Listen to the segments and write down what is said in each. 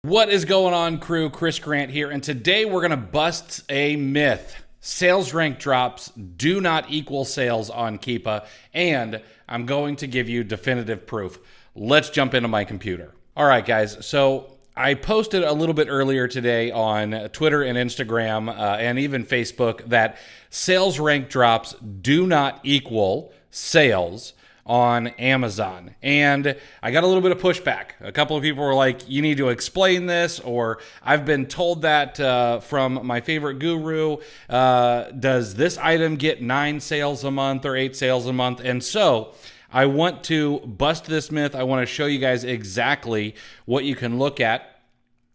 What is going on, crew? Chris Grant here, and today we're going to bust a myth. Sales rank drops do not equal sales on Keepa, and I'm going to give you definitive proof. Let's jump into my computer. All right, guys, so I posted a little bit earlier today on Twitter and Instagram and even Facebook that sales rank drops do not equal sales on Amazon. And I got a little bit of pushback. A couple of people were like, you need to explain this, or I've been told that from my favorite guru. Does this item get 9 sales a month or 8 sales a month? And so I want to bust this myth. I want to show you guys exactly what you can look at.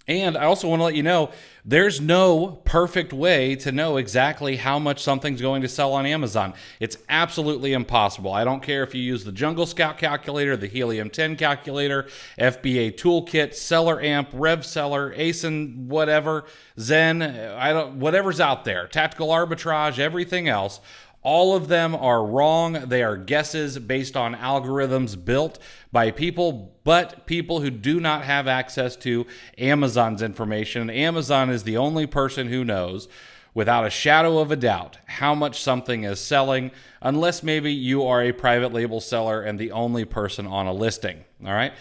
And I also want to let you know there's no perfect way to know exactly how much something's going to sell on Amazon. It's absolutely impossible. I don't care if you use the Jungle Scout calculator, the Helium 10 calculator, FBA Toolkit, Seller Amp, Rev Seller, ASIN, whatever, Zen, whatever's out there, Tactical Arbitrage, everything else. All of them are wrong. They are guesses based on algorithms built by people, but people who do not have access to Amazon's information. Amazon is the only person who knows, without a shadow of a doubt, how much something is selling, unless maybe you are a private label seller and the only person on a listing. All right.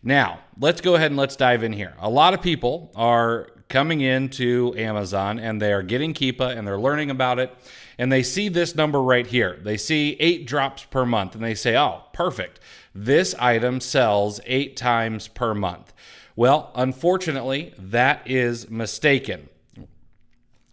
Now, let's go ahead and let's dive in here. A lot of people are coming into Amazon and they are getting Keepa and they're learning about it. And they see this number right here. They see 8 drops per month and they say, oh, perfect. This item sells 8 times per month. Well, unfortunately, that is mistaken.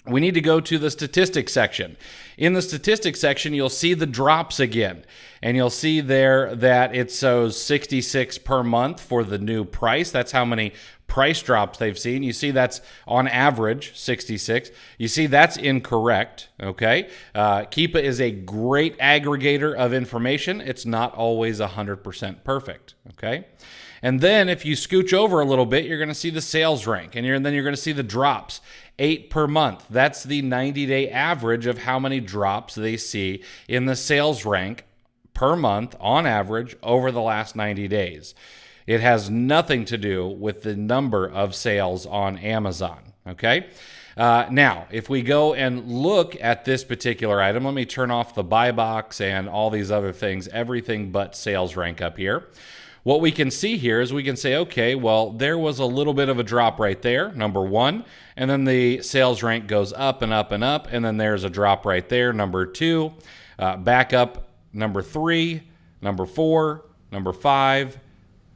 We need to go to the statistics section. In the statistics section, you'll see the drops again. And you'll see there that it shows 66 per month for the new price. That's how many price drops they've seen. You see that's on average 66. You see that's incorrect, okay? Keepa is a great aggregator of information. It's not always 100% perfect, okay? And then if you scooch over a little bit, you're going to see the sales rank, and then you're going to see the drops. 8 per month. That's the 90-day average of how many drops they see in the sales rank per month on average over the last 90 days. It has nothing to do with the number of sales on Amazon, okay? Now, if we go and look at this particular item, let me turn off the buy box and all these other things, everything but sales rank up here. What we can see here is we can say, okay, well, there was a little bit of a drop right there, number 1, and then the sales rank goes up and up and up, and then there's a drop right there, number 2, back up, number 3, number 4, number 5,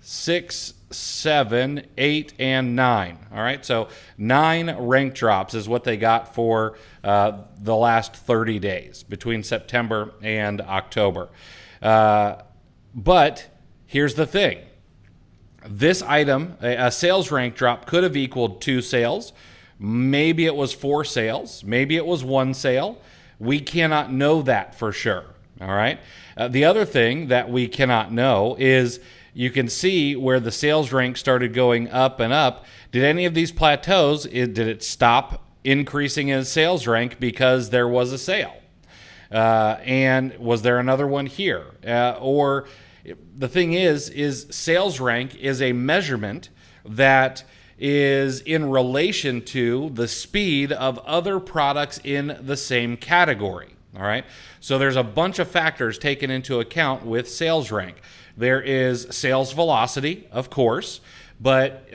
6, 7, 8, and 9. All right, so 9 rank drops is what they got for the last 30 days between September and October. But here's the thing. This item, a sales rank drop, could have equaled 2 sales. Maybe it was 4 sales. Maybe it was 1 sale. We cannot know that for sure. All right. The other thing that we cannot know is you can see where the sales rank started going up and up. Did any of these plateaus, did it stop increasing in sales rank because there was a sale? And was there another one here? Or the thing is sales rank is a measurement that is in relation to the speed of other products in the same category. All right. So there's a bunch of factors taken into account with sales rank. There is sales velocity, of course, but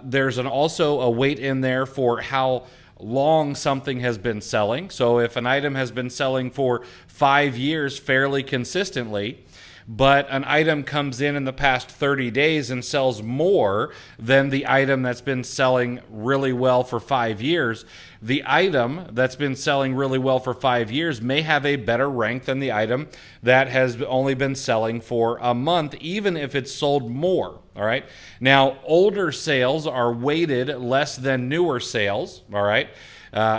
there's also a weight in there for how long something has been selling. So if an item has been selling for 5 years fairly consistently, but an item comes in the past 30 days and sells more than the item that's been selling really well for 5 years, the item that's been selling really well for 5 years may have a better rank than the item that has only been selling for a month, even if it's sold more. All right. Now, older sales are weighted less than newer sales. All right.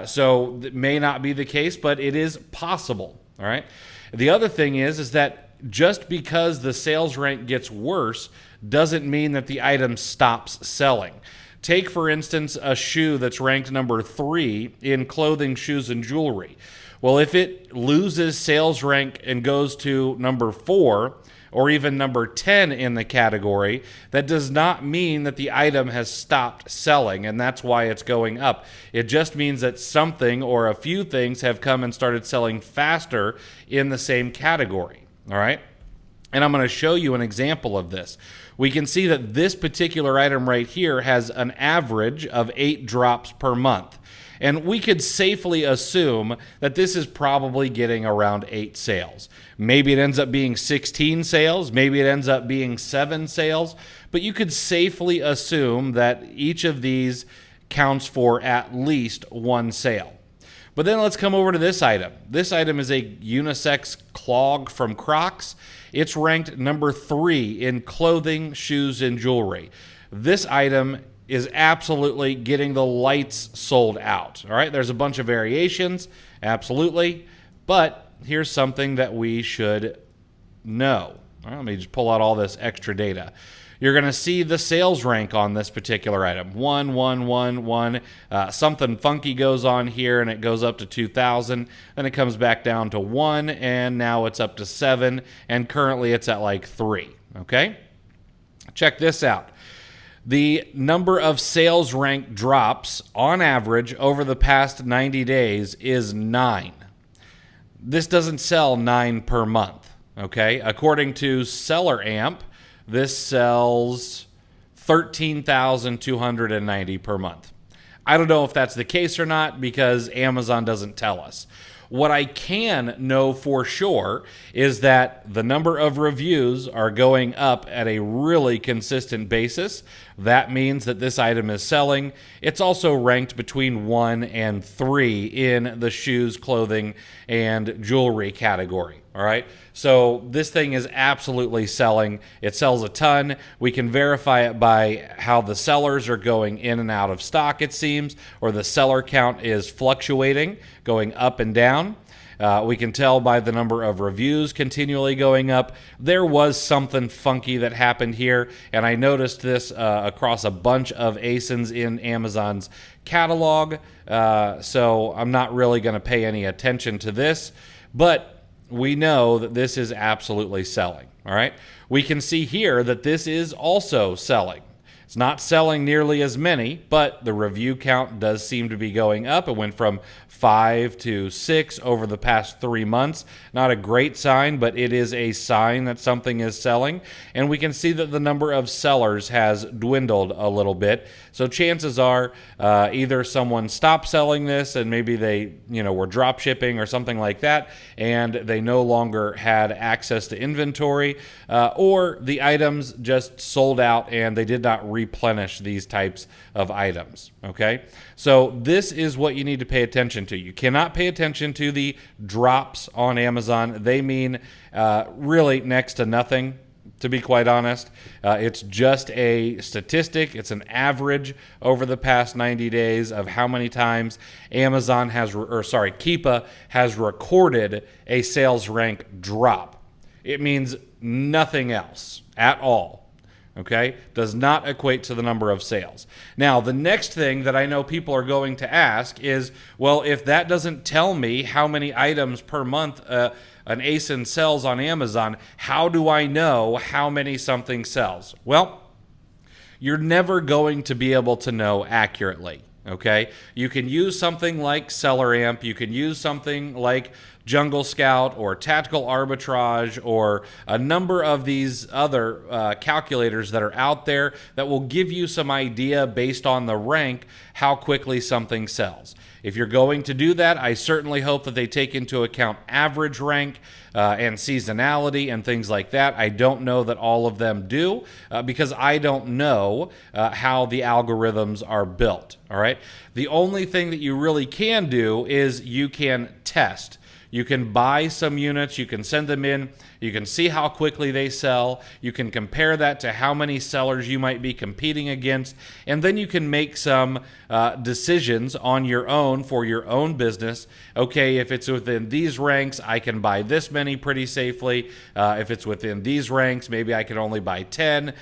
So it may not be the case, but it is possible. All right. The other thing is that just because the sales rank gets worse doesn't mean that the item stops selling. Take, for instance, a shoe that's ranked number 3 in clothing, shoes, and jewelry. Well, if it loses sales rank and goes to number 4, or even number 10 in the category, that does not mean that the item has stopped selling, and that's why it's going up. It just means that something or a few things have come and started selling faster in the same category, all right? And I'm going to show you an example of this. We can see that this particular item right here has an average of 8 drops per month. And we could safely assume that this is probably getting around 8 sales. Maybe it ends up being 16 sales. Maybe it ends up being 7 sales. But you could safely assume that each of these counts for at least 1 sale. But then let's come over to this item. This item is a unisex clog from Crocs. It's ranked number 3 in clothing, shoes, and jewelry. This item is absolutely getting the lights sold out. All right, there's a bunch of variations, absolutely, but here's something that we should know. All right, let me just pull out all this extra data. You're going to see the sales rank on this particular item. 1, 1, 1, 1. Something funky goes on here, and it goes up to 2,000. Then it comes back down to 1, and now it's up to 7, and currently it's at like 3. Okay? Check this out. The number of sales rank drops on average over the past 90 days is 9. This doesn't sell 9 per month, okay? According to Seller Amp, this sells 13,290 per month. I don't know if that's the case or not because Amazon doesn't tell us. What I can know for sure is that the number of reviews are going up at a really consistent basis. That means that this item is selling. It's also ranked between 1 and 3 in the shoes, clothing, and jewelry category. All right, so this thing is absolutely selling. It sells a ton. We can verify it by how the sellers are going in and out of stock, it seems, or the seller count is fluctuating, going up and down. We can tell by the number of reviews continually going up. There was something funky that happened here, and I noticed this across a bunch of ASINs in Amazon's catalog, so I'm not really going to pay any attention to this, but we know that this is absolutely selling, all right? We can see here that this is also selling. It's not selling nearly as many, but the review count does seem to be going up. It went from 5 to 6 over the past 3 months. Not a great sign, but it is a sign that something is selling. And we can see that the number of sellers has dwindled a little bit. So chances are either someone stopped selling this and maybe they were drop shipping or something like that, and they no longer had access to inventory, or the items just sold out and they did not replenish these types of items, okay? So this is what you need to pay attention to. You cannot pay attention to the drops on Amazon. They mean really next to nothing, to be quite honest. It's just a statistic. It's an average over the past 90 days of how many times Keepa has recorded a sales rank drop. It means nothing else at all. Okay, does not equate to the number of sales. Now, the next thing that I know people are going to ask is, well, if that doesn't tell me how many items per month an ASIN sells on Amazon, how do I know how many something sells? Well, you're never going to be able to know accurately. Okay, you can use something like Seller Amp, you can use something like Jungle Scout or Tactical Arbitrage or a number of these other calculators that are out there that will give you some idea based on the rank how quickly something sells. If you're going to do that, I certainly hope that they take into account average rank and seasonality and things like that. I don't know that all of them do because I don't know how the algorithms are built, all right? The only thing that you really can do is you can test. You can buy some units, you can send them in, you can see how quickly they sell, you can compare that to how many sellers you might be competing against, and then you can make some decisions on your own for your own business. Okay, if it's within these ranks, I can buy this many pretty safely. If it's within these ranks, maybe I can only buy 10.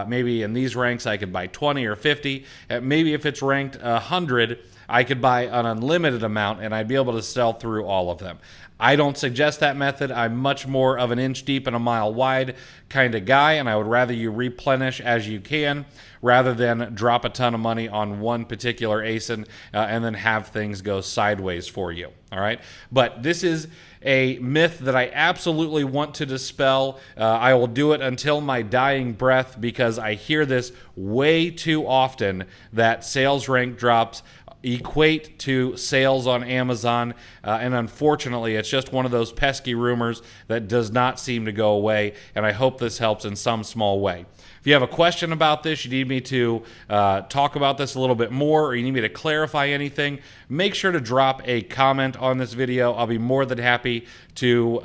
Maybe in these ranks, I could buy 20 or 50. Maybe if it's ranked 100, I could buy an unlimited amount and I'd be able to sell through all of them. I don't suggest that method. I'm much more of an inch deep and a mile wide kind of guy, and I would rather you replenish as you can rather than drop a ton of money on one particular ASIN and then have things go sideways for you. All right, but this is a myth that I absolutely want to dispel. I will do it until my dying breath because I hear this way too often, that sales rank drops equate to sales on Amazon, and unfortunately it's just one of those pesky rumors that does not seem to go away, and I hope this helps in some small way. If you have a question about this, you need me to talk about this a little bit more, or you need me to clarify anything, make sure to drop a comment on this video. I'll be more than happy to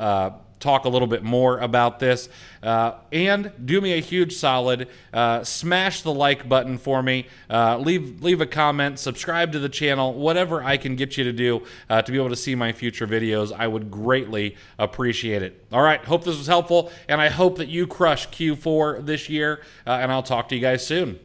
talk a little bit more about this, and do me a huge solid, smash the like button for me, leave a comment, subscribe to the channel, whatever I can get you to do to be able to see my future videos. I would greatly appreciate it. All right, hope this was helpful, and I hope that you crush Q4 this year, and I'll talk to you guys soon.